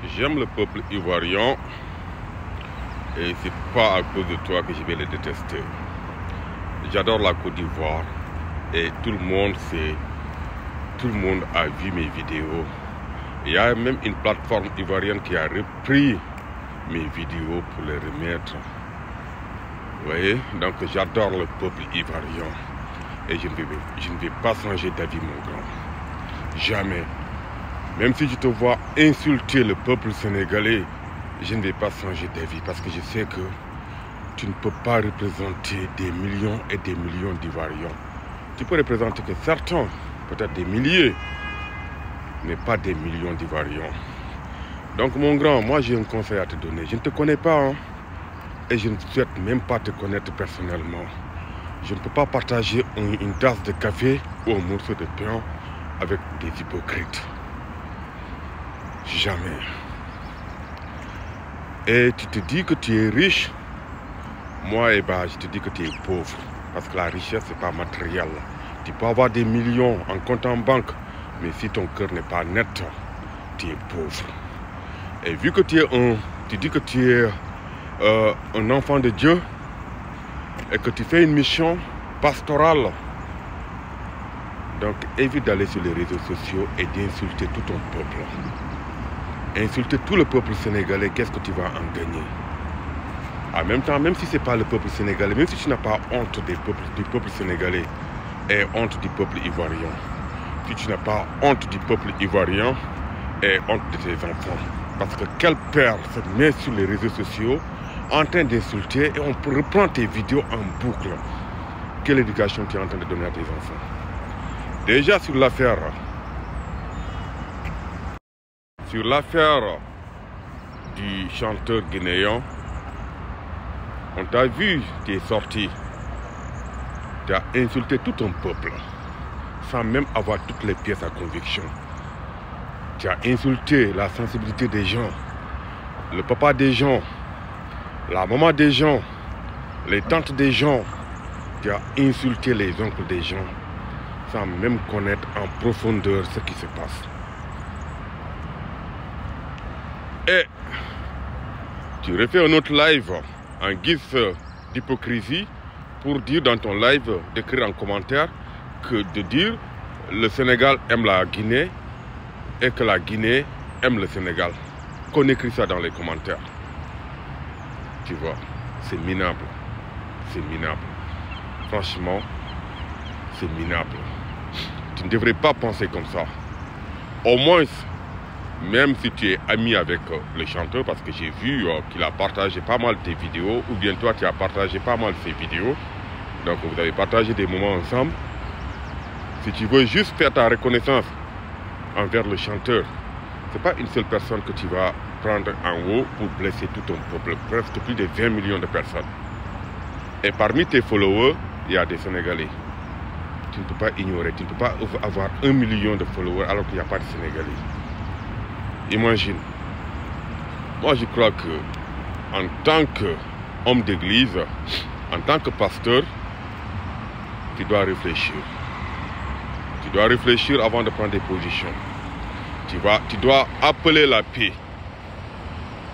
J'aime le peuple ivoirien et c'est pas à cause de toi que je vais le détester. J'adore la Côte d'Ivoire et tout le monde a vu mes vidéos. Il y a même une plateforme ivoirienne qui a repris mes vidéos pour les remettre. Vous voyez, donc j'adore le peuple ivoirien et je ne vais pas changer d'avis, mon grand. Jamais. Même si je te vois insulter le peuple sénégalais, je ne vais pas changer d'avis parce que je sais que tu ne peux pas représenter des millions et des millions d'Ivoiriens. Tu peux représenter que certains, peut-être des milliers, mais pas des millions d'Ivoiriens. Donc mon grand, moi j'ai un conseil à te donner. Je ne te connais pas, hein, et je ne souhaite même pas te connaître personnellement. Je ne peux pas partager une tasse de café ou un morceau de pain avec des hypocrites. Jamais. Et tu te dis que tu es riche. Moi, je te dis que tu es pauvre. Parce que la richesse, ce n'est pas matériel. Tu peux avoir des millions en compte en banque. Mais si ton cœur n'est pas net, tu es pauvre. Et vu que tu dis que tu es un enfant de Dieu et que tu fais une mission pastorale, donc évite d'aller sur les réseaux sociaux et d'insulter tout ton peuple. Insulter tout le peuple sénégalais, qu'est-ce que tu vas en gagner? En même temps, même si ce n'est pas le peuple sénégalais, même si tu n'as pas honte du peuple sénégalais et honte du peuple ivoirien, si tu n'as pas honte du peuple ivoirien et honte de tes enfants, parce que quel père se met sur les réseaux sociaux en train d'insulter et on reprend tes vidéos en boucle? Quelle éducation tu es en train de donner à tes enfants? Déjà sur l'affaire du chanteur guinéen, on t'a vu, tu es sorti, tu as insulté tout ton peuple, sans même avoir toutes les pièces à conviction. Tu as insulté la sensibilité des gens, le papa des gens, la maman des gens, les tantes des gens. Tu as insulté les oncles des gens, sans même connaître en profondeur ce qui se passe. Et tu refais un autre live en guise d'hypocrisie pour dire dans ton live, d'écrire en commentaire, de dire le Sénégal aime la Guinée et que la Guinée aime le Sénégal. Qu'on écrit ça dans les commentaires. Tu vois, c'est minable. C'est minable. Franchement, c'est minable. Tu ne devrais pas penser comme ça. Au moins, même si tu es ami avec le chanteur, parce que j'ai vu qu'il a partagé pas mal tes vidéos, ou bien toi tu as partagé pas mal ses vidéos, donc vous avez partagé des moments ensemble. Si tu veux juste faire ta reconnaissance envers le chanteur, c'est pas une seule personne que tu vas prendre en haut pour blesser tout ton peuple, presque plus de 20 millions de personnes. Et parmi tes followers, il y a des Sénégalais. Tu ne peux pas ignorer, tu ne peux pas avoir 1 million de followers alors qu'il n'y a pas de Sénégalais. Imagine. Moi, je crois que en tant qu'homme d'église, en tant que pasteur, tu dois réfléchir. Tu dois réfléchir avant de prendre des positions. Tu dois appeler la paix.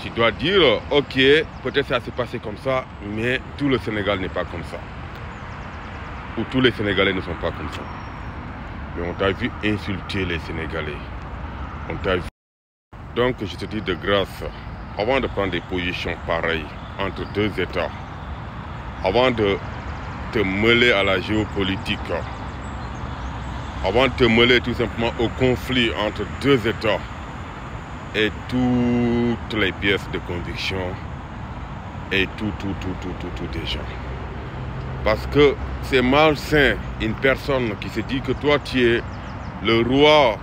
Tu dois dire, ok, peut-être ça s'est passé comme ça, mais tout le Sénégal n'est pas comme ça. Ou tous les Sénégalais ne sont pas comme ça. Mais on t'a vu insulter les Sénégalais. On t'a vu. Donc je te dis de grâce, avant de prendre des positions pareilles entre deux États, avant de te mêler à la géopolitique, avant de te mêler tout simplement au conflit entre deux États et toutes les pièces de conviction et tout des gens. Parce que c'est malsain une personne qui se dit que toi tu es le roi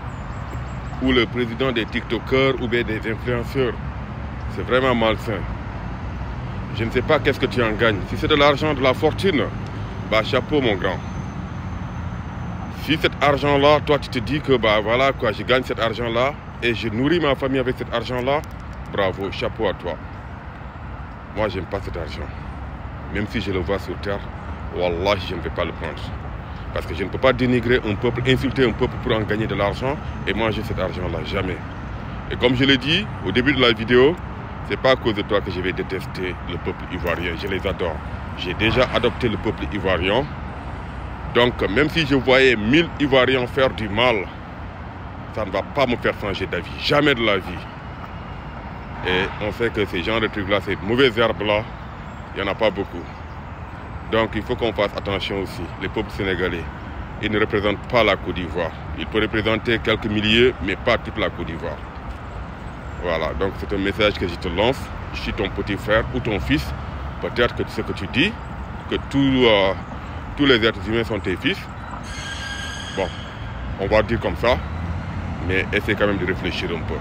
ou le président des TikTokers ou bien des influenceurs. C'est vraiment malsain. Je ne sais pas qu'est-ce que tu en gagnes. Si c'est de l'argent, de la fortune, bah chapeau mon grand. Si cet argent-là, toi tu te dis que bah voilà quoi, je gagne cet argent-là et je nourris ma famille avec cet argent-là, bravo, chapeau à toi. Moi j'aime pas cet argent. Même si je le vois sur terre, wallah je ne vais pas le prendre. Parce que je ne peux pas dénigrer un peuple, insulter un peuple pour en gagner de l'argent et manger cet argent-là, jamais. Et comme je l'ai dit au début de la vidéo, c'est pas à cause de toi que je vais détester le peuple ivoirien. Je les adore. J'ai déjà adopté le peuple ivoirien. Donc, même si je voyais 1000 Ivoiriens faire du mal, ça ne va pas me faire changer d'avis. Jamais de la vie. Et on sait que ces genres de trucs-là, ces mauvaises herbes-là, il n'y en a pas beaucoup. Donc, il faut qu'on fasse attention aussi. Les peuples sénégalais, ils ne représentent pas la Côte d'Ivoire. Ils peuvent représenter quelques milliers, mais pas toute la Côte d'Ivoire. Voilà, donc c'est un message que je te lance. Je suis ton petit frère ou ton fils. Peut-être que ce que tu dis, que tous les êtres humains sont tes fils. Bon, on va dire comme ça, mais essaie quand même de réfléchir un peu.